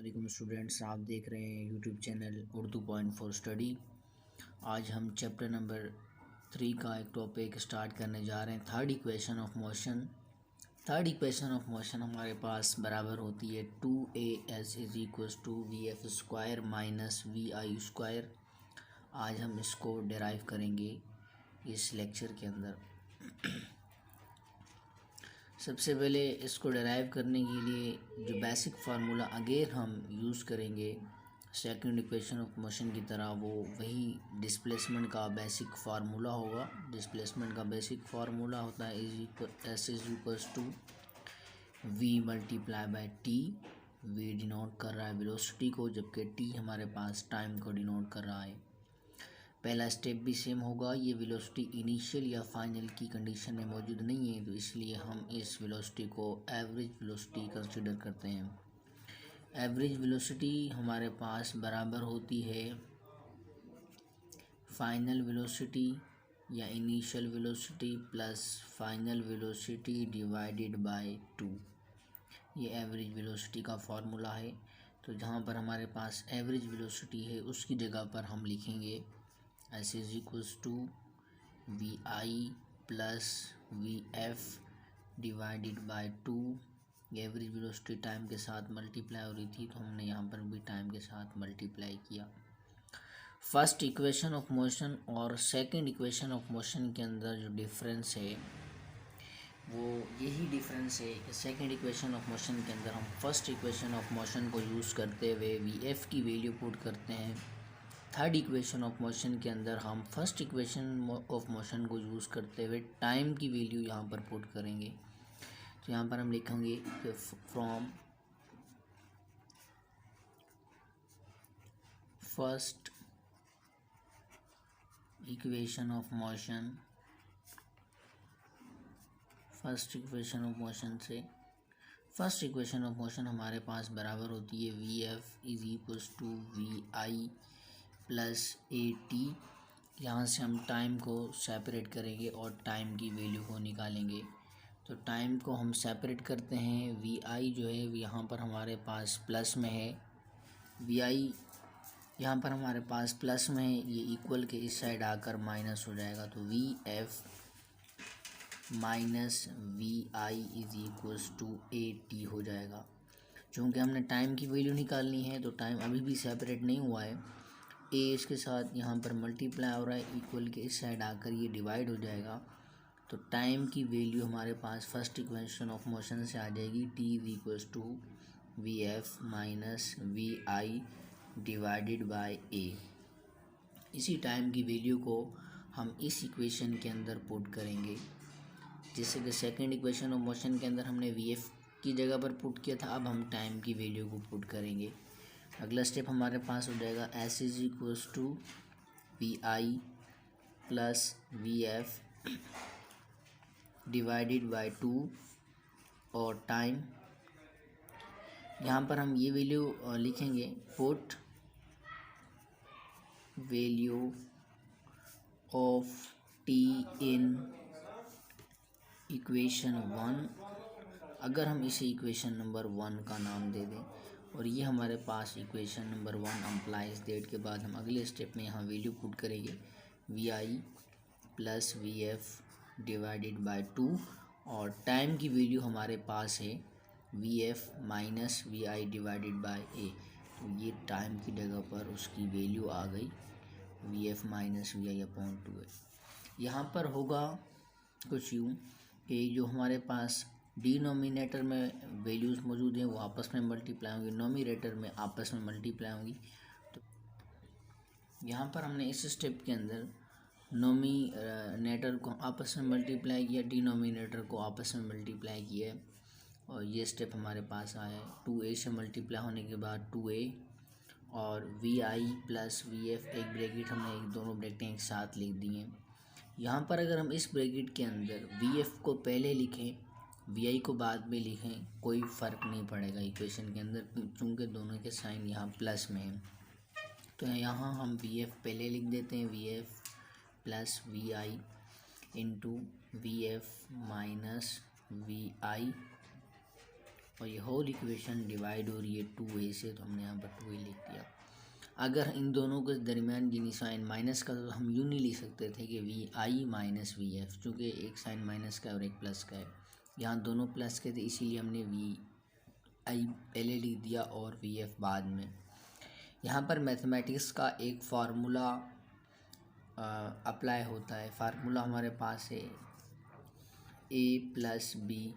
वालेकुम स्टूडेंट्स, आप देख रहे हैं YouTube channel Urdu point for study. आज हम चैप्टर नंबर 3 का एक टॉपिक स्टार्ट करने जा रहे हैं। Third equation of motion. Third equation of motion हमारे पास बराबर होती है 2as is equals to V F square minus we I square. आज हम इसको डिराइव करेंगे इस लेक्चर के अंदर। सबसे पहले इसको डिराइव करने के लिए जो बेसिक फार्मूला अगेन हम यूज़ करेंगे सेकंड इक्वेशन ऑफ मोशन की तरह, वो वही डिस्प्लेसमेंट का बेसिक फार्मूला होगा। डिस्प्लेसमेंट का बेसिक फार्मूला होता है s is equals to v multiply by t. V denote कर रहा है वेलोसिटी को, जबकि टी हमारे पास टाइम को डिनोट कर रहा है। पहला स्टेप भी सेम होगा। ये वेलोसिटी इनिशियल या फाइनल की कंडीशन में मौजूद नहीं है, तो इसलिए हम इस वेलोसिटी को एवरेज वेलोसिटी कंसीडर करते हैं। एवरेज वेलोसिटी हमारे पास बराबर होती है फाइनल वेलोसिटी या initial velocity plus final velocity divided by 2। ये एवरेज वेलोसिटी का फॉर्मूला है। तो जहाँ पर हमारे पास एवरेज वेलोसिटी है उसकी जगह पर हम लिखेंगे s is equals to v I plus V F divided by 2। Average velocity time के साथ मल्टीप्लाई हो रही थी, तो हमने यहाँ पर भी टाइम के साथ मल्टीप्लाई किया। फर्स्ट इक्वेशन ऑफ मोशन और सेकंड इक्वेशन ऑफ मोशन के अंदर जो डिफरेंस है वो यही डिफरेंस है कि सेकंड इक्वेशन ऑफ मोशन के अंदर हम फर्स्ट इक्वेशन ऑफ मोशन को यूज़ करते हुए वी एफ की वैल्यू पुट करते हैं। थर्ड इक्वेशन ऑफ मोशन के अंदर हम फर्स्ट इक्वेशन ऑफ मोशन को यूज़ करते हुए टाइम की वैल्यू यहाँ पर पुट करेंगे। तो यहाँ पर हम लिखेंगे कि from first equation of motion, first equation of motion से फर्स्ट इक्वेशन ऑफ मोशन हमारे पास बराबर होती है we f is equals to v I plus a t. यहाँ से हम टाइम को सेपरेट करेंगे और टाइम की वैल्यू को निकालेंगे। तो टाइम को हम सेपरेट करते हैं। वी आई जो है यहाँ पर हमारे पास प्लस में है, वी आई यहाँ पर हमारे पास प्लस में है, ये इक्वल के इस साइड आकर माइनस हो जाएगा। तो v F minus we i is equals to a t हो जाएगा। चूँकि हमने टाइम की वैल्यू निकालनी है तो टाइम अभी भी सेपरेट नहीं हुआ है, ए इसके साथ यहाँ पर मल्टीप्लाई हो रहा है, इक्वल के इस साइड आकर ये डिवाइड हो जाएगा। तो टाइम की वैल्यू हमारे पास फर्स्ट इक्वेशन ऑफ मोशन से आ जाएगी T is equals to V F minus we I divided by A. इसी टाइम की वैल्यू को हम इस इक्वेशन के अंदर पुट करेंगे, जैसे कि सेकंड इक्वेशन ऑफ मोशन के अंदर हमने वी एफ की जगह पर पुट किया था। अब हम टाइम की वैल्यू को पुट करेंगे। अगला स्टेप हमारे पास हो जाएगा s is equals to v I plus V F divided by 2 और टाइम। यहाँ पर हम ये वैल्यू लिखेंगे put value of t in equation 1। अगर हम इसे इक्वेशन नंबर 1 का नाम दे दें और ये हमारे पास इक्वेशन नंबर 1 अम्प्लाइज दैट के बाद हम अगले स्टेप में यहाँ वैल्यू पुट करेंगे V I plus V F divided by 2 और टाइम की वैल्यू हमारे पास है V F minus we I divided by A. तो ये टाइम की जगह पर उसकी वैल्यू आ गई v F minus we i upon 2 है। यहाँ पर होगा कुछ यूँ कि जो हमारे पास डिनोमिनेटर में वैल्यूज़ मौजूद हैं वो आपस में मल्टीप्लाई होंगी, नोमिनेटर में आपस में मल्टीप्लाई होंगी। तो यहाँ पर हमने इस स्टेप के अंदर नोमिनेटर को आपस में मल्टीप्लाई किया, डिनोमिनेटर को आपस में मल्टीप्लाई किया है और ये स्टेप हमारे पास आया है। 2a से मल्टीप्लाई होने के बाद 2a और v I plus we f, एक ब्रैकेट हमने एक दोनों ब्रैकेटें एक साथ लिख दी हैं। यहाँ पर अगर हम इस ब्रैकेट के अंदर वी एफ को पहले लिखें, वी आई को बाद में लिखें, कोई फ़र्क नहीं पड़ेगा इक्वेशन के अंदर, चूँकि दोनों के साइन यहाँ प्लस में हैं। तो यहाँ हम वी एफ पहले लिख देते हैं, V F plus V I into V F minus we I और ये होल इक्वेशन डिवाइड हो रही है 2a से, तो हमने यहाँ पर 2a लिख दिया। अगर इन दोनों के दरमियान यानी साइन माइनस का, तो हम यूँ नहीं लिख सकते थे कि v i minus v f, चूँकि एक साइन माइनस का और एक प्लस का है। यहाँ दोनों प्लस के थे, इसीलिए हमने वी आई पहले लिख दिया और वी एफ बाद में। यहाँ पर मैथमेटिक्स का एक फार्मूला अप्लाई होता है। फार्मूला हमारे पास है a plus b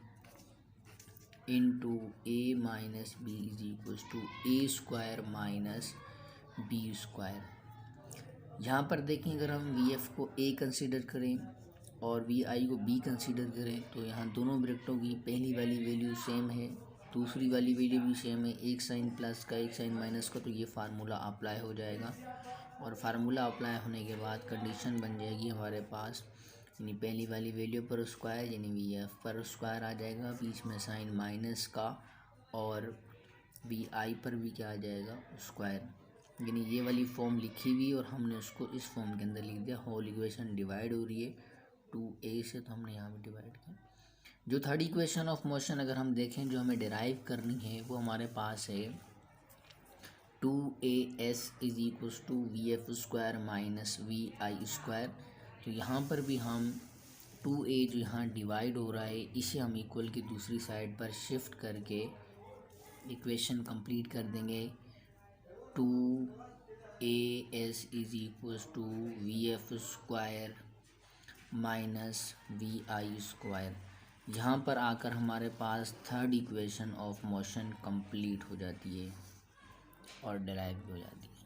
into a minus b is equals to a square minus b square. यहाँ पर देखें, अगर हम वी एफ को ए कंसीडर करें और वी आई को बी कंसीडर करें, तो यहाँ दोनों ब्रैकेटों की पहली वाली वैल्यू सेम है, दूसरी वाली वैल्यू भी सेम है, एक साइन प्लस का एक साइन माइनस का, तो ये फार्मूला अप्लाई हो जाएगा। और फार्मूला अप्लाई होने के बाद कंडीशन बन जाएगी हमारे पास, यानी पहली वाली वैल्यू पर स्क्वायर यानी वी एफ पर स्क्वायर आ जाएगा, बीच में साइन माइनस का, और वी आई पर भी क्या आ जाएगा स्क्वायर। यानी ये वाली फॉर्म लिखी हुई और हमने उसको इस फॉर्म के अंदर लिख दिया। होल इक्वेशन डिवाइड हो रही है 2a से, तो हमने यहाँ पर डिवाइड किया। जो थर्ड इक्वेशन ऑफ मोशन अगर हम देखें, जो हमें डिराइव करनी है, वो हमारे पास है 2as is equals to V F square minus we I square. तो यहाँ पर भी हम 2a जो यहाँ डिवाइड हो रहा है, इसे हम इक्वल की दूसरी साइड पर शिफ्ट करके इक्वेशन कंप्लीट कर देंगे। 2as is equals to V F square minus we I square. यहाँ पर आकर हमारे पास third equation of motion complete हो जाती है और डिराइव हो जाती है।